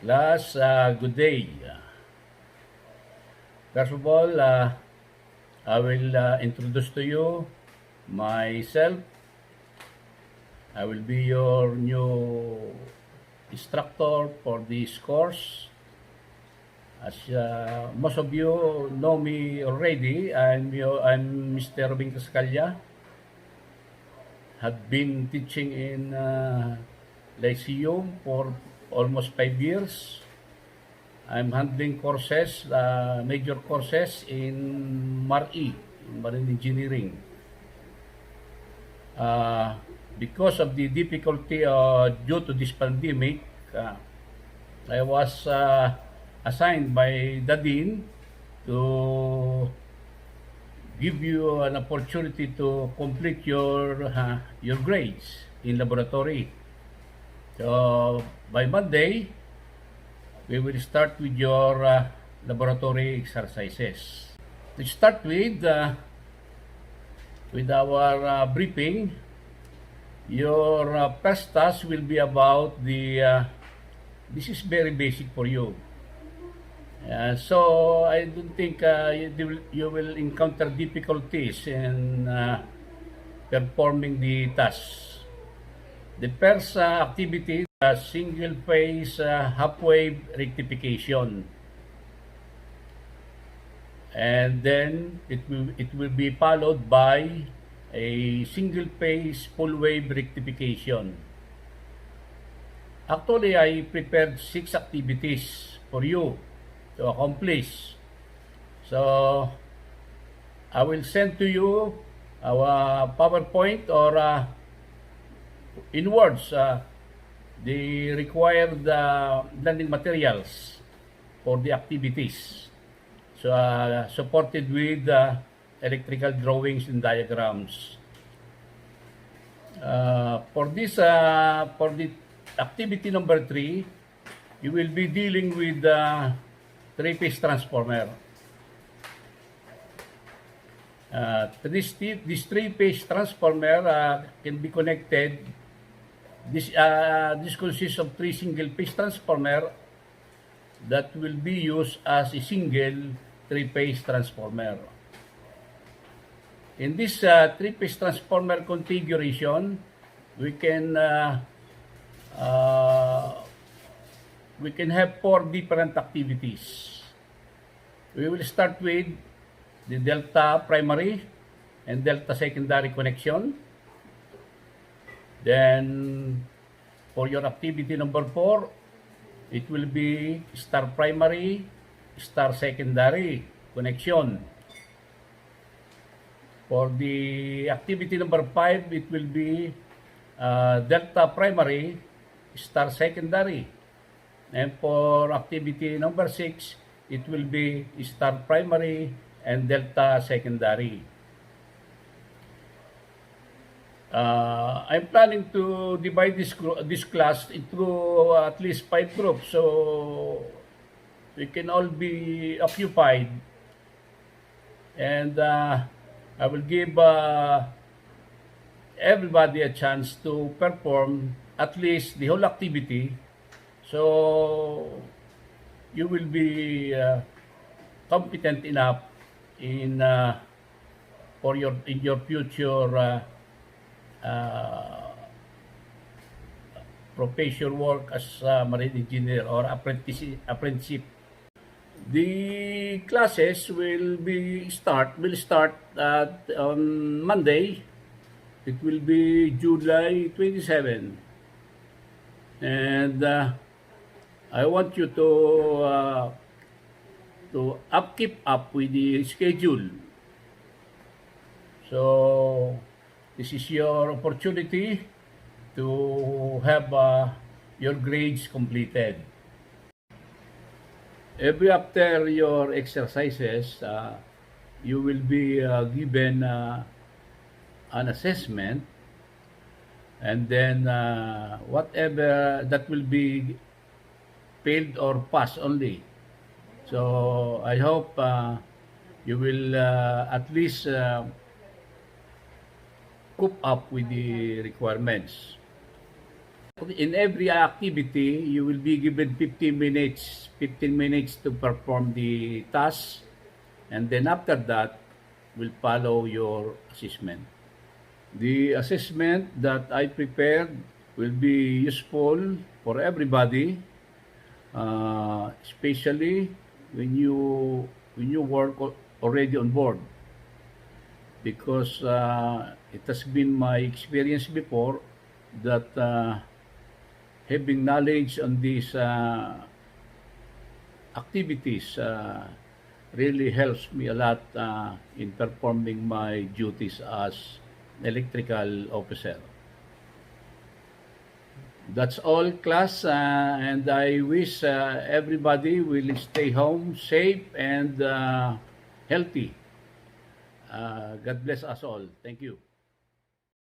Last, good day. First of all, I will introduce to you myself. I will be your new instructor for this course. As most of you know me already, I'm Mr. Robin Cascalla. Have been teaching in Lyceum for almost 5 years. I'm handling courses, major courses in MARE, Marine Engineering. Because of the difficulty due to this pandemic, I was assigned by the Dean to give you an opportunity to complete your grades in laboratory. So by Monday, we will start with your laboratory exercises. To start with our briefing, your first task will be about this is very basic for you. So I don't think you will encounter difficulties in performing the tasks. The first activity, single phase half-wave rectification, and then it will be followed by a single phase full wave rectification. Actually, I prepared 6 activities for you to accomplish. So I will send to you our PowerPoint or in words the required learning materials for the activities. So supported with electrical drawings and diagrams. For the activity number 3, you will be dealing with the 3-phase transformer. This 3-phase transformer can be connected. This consists of 3 single-phase transformer that will be used as a single 3-phase transformer. In this 3-phase transformer configuration, we can have 4 different activities. We will start with the delta primary and delta secondary connection. Then, for your activity number 4, it will be star primary, star secondary connection. For the activity number 5, it will be delta primary, star secondary. And for activity number 6, it will be star primary and delta secondary. I'm planning to divide this class into at least 5 groups, so we can all be occupied. And I will give everybody a chance to perform at least the whole activity, so you will be competent enough in your future professional work as a marine engineer or apprenticeship. The classes will start on Monday. It will be July 27, and I want you to keep up with the schedule. So this is your opportunity to have your grades completed. Every after your exercises, you will be given an assessment, and then whatever that will be failed or pass only. So I hope you will at least cope up with the requirements. In every activity, you will be given 15 minutes to perform the task, and then after that, will follow your assessment. The assessment that I prepared will be useful for everybody, especially when you work already on board, because it has been my experience before that having knowledge on these activities really helps me a lot in performing my duties as electrical officer. That's all, class, and I wish everybody will stay home safe and healthy. God bless us all. Thank you.